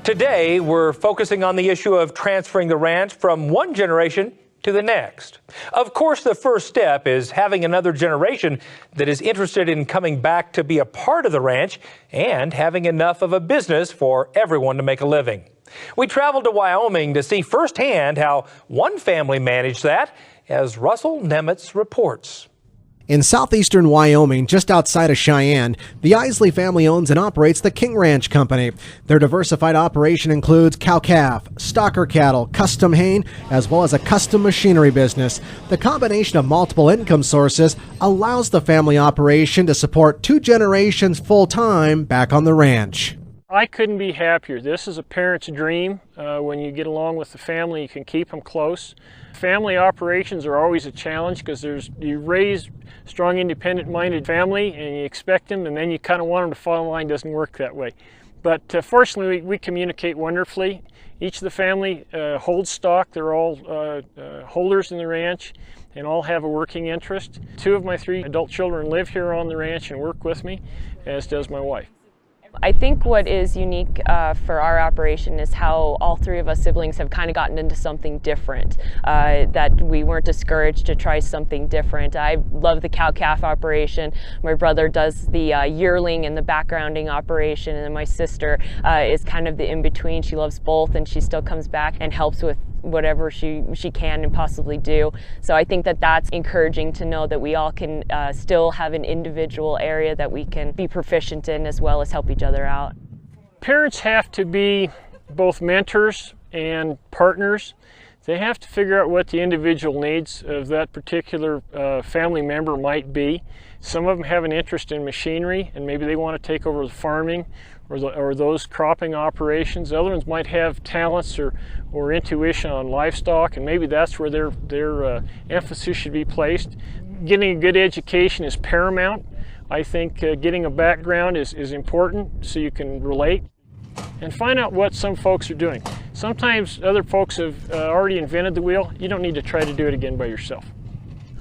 Today, we're focusing on the issue of transferring the ranch from one generation to the next. Of course, the first step is having another generation that is interested in coming back to be a part of the ranch and having enough of a business for everyone to make a living. We traveled to Wyoming to see firsthand how one family managed that, as Russell Nemitz reports. In southeastern Wyoming, just outside of Cheyenne, the Eisele family owns and operates the King Ranch Company. Their diversified operation includes cow-calf, stocker cattle, custom haying, as well as a custom machinery business. The combination of multiple income sources allows the family operation to support two generations full-time back on the ranch. I couldn't be happier. This is a parent's dream. When you get along with the family, you can keep them close. Family operations are always a challenge because you raise strong, independent-minded family and you expect them, and then you kind of want them to follow the line. It doesn't work that way. But fortunately, we communicate wonderfully. Each of the family holds stock. They're all holders in the ranch and all have a working interest. Two of my three adult children live here on the ranch and work with me, as does my wife. I think what is unique for our operation is how all three of us siblings have kind of gotten into something different, that we weren't discouraged to try something different. I love the cow-calf operation. My brother does the yearling and the backgrounding operation, and then my sister is kind of the in-between. She loves both, and she still comes back and helps with whatever she can and possibly do. So I think that that's encouraging to know that we all can still have an individual area that we can be proficient in, as well as help each other out. Parents have to be both mentors and partners. They have to figure out what the individual needs of that particular family member might be. Some of them have an interest in machinery and maybe they want to take over the farming or those cropping operations. Other ones might have talents or intuition on livestock, and maybe that's where their emphasis should be placed. Getting a good education is paramount. I think getting a background is important so you can relate and find out what some folks are doing. Sometimes other folks have already invented the wheel. You don't need to try to do it again by yourself.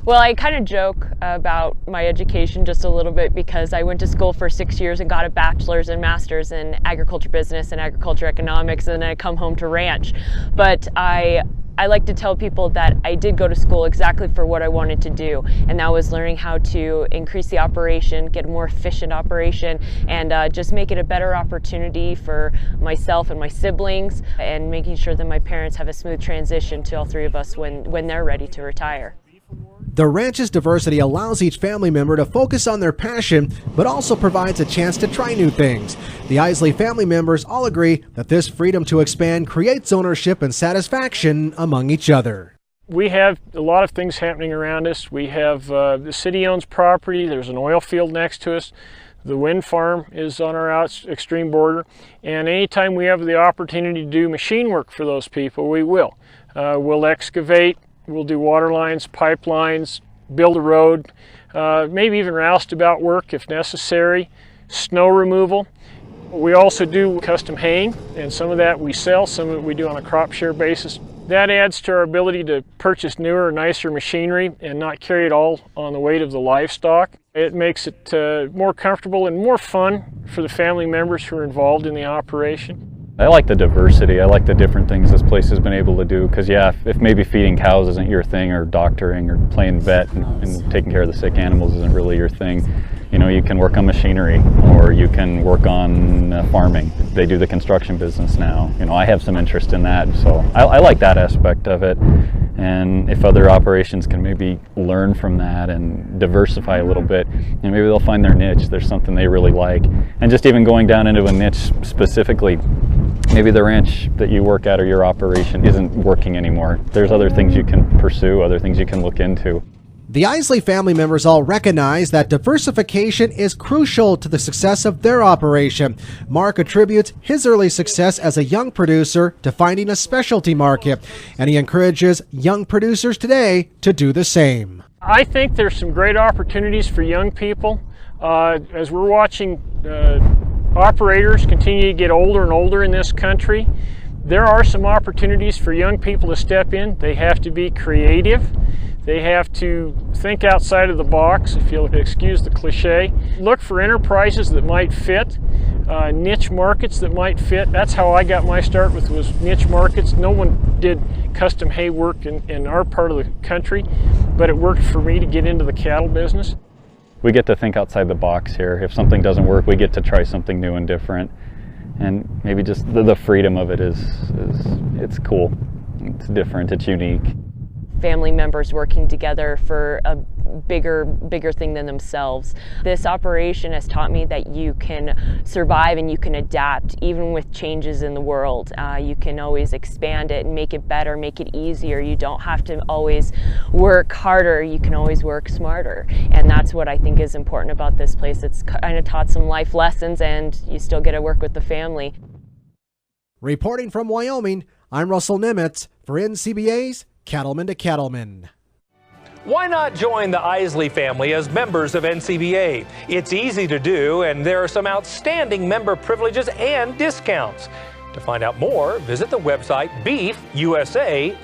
Well, I kind of joke about my education just a little bit because I went to school for 6 years and got a bachelor's and master's in agriculture business and agriculture economics, and then I come home to ranch. But I like to tell people that I did go to school exactly for what I wanted to do, and that was learning how to increase the operation, get a more efficient operation, and just make it a better opportunity for myself and my siblings, and making sure that my parents have a smooth transition to all three of us when they're ready to retire. The ranch's diversity allows each family member to focus on their passion, but also provides a chance to try new things. The Eisele family members all agree that this freedom to expand creates ownership and satisfaction among each other. We have a lot of things happening around us. We have the city owns property. There's an oil field next to us. The wind farm is on our extreme border. And anytime we have the opportunity to do machine work for those people, we will. We'll excavate. We'll do water lines, pipelines, build a road, maybe even roustabout work if necessary, snow removal. We also do custom haying, and some of that we sell, some of it we do on a crop share basis. That adds to our ability to purchase newer, nicer machinery and not carry it all on the weight of the livestock. It makes it more comfortable and more fun for the family members who are involved in the operation. I like the diversity. I like the different things this place has been able to do, because yeah, if maybe feeding cows isn't your thing, or doctoring or playing vet and taking care of the sick animals isn't really your thing, you know, you can work on machinery or you can work on farming. They do the construction business now. You know, I have some interest in that, so I like that aspect of it. And if other operations can maybe learn from that and diversify a little bit, and maybe they'll find their niche. There's something they really like. And just even going down into a niche specifically, maybe the ranch that you work at or your operation isn't working anymore. There's other things you can pursue, other things you can look into. The Eisele family members all recognize that diversification is crucial to the success of their operation. Mark attributes his early success as a young producer to finding a specialty market, and he encourages young producers today to do the same. I think there's some great opportunities for young people. As we're watching operators continue to get older and older in this country, there are some opportunities for young people to step in. They have to be creative. They have to think outside of the box, if you'll excuse the cliche. Look for enterprises that might fit. niche markets that might fit. That's how I got my start with, was niche markets. No one did custom hay work in our part of the country, but it worked for me to get into the cattle business. We get to think outside the box here. If something doesn't work, we get to try something new and different. And maybe just the freedom of it it's cool. It's different, it's unique. Family members working together for a bigger thing than themselves. This operation has taught me that you can survive and you can adapt even with changes in the world. You can always expand it and make it better, make it easier. You don't have to always work harder, you can always work smarter. And that's what I think is important about this place. It's kind of taught some life lessons, and you still get to work with the family. Reporting from Wyoming, I'm Russell Nimitz for NCBA's Cattleman to Cattleman. Why not join the Eisele family as members of NCBA? It's easy to do, and there are some outstanding member privileges and discounts. To find out more, visit the website beefusa.org.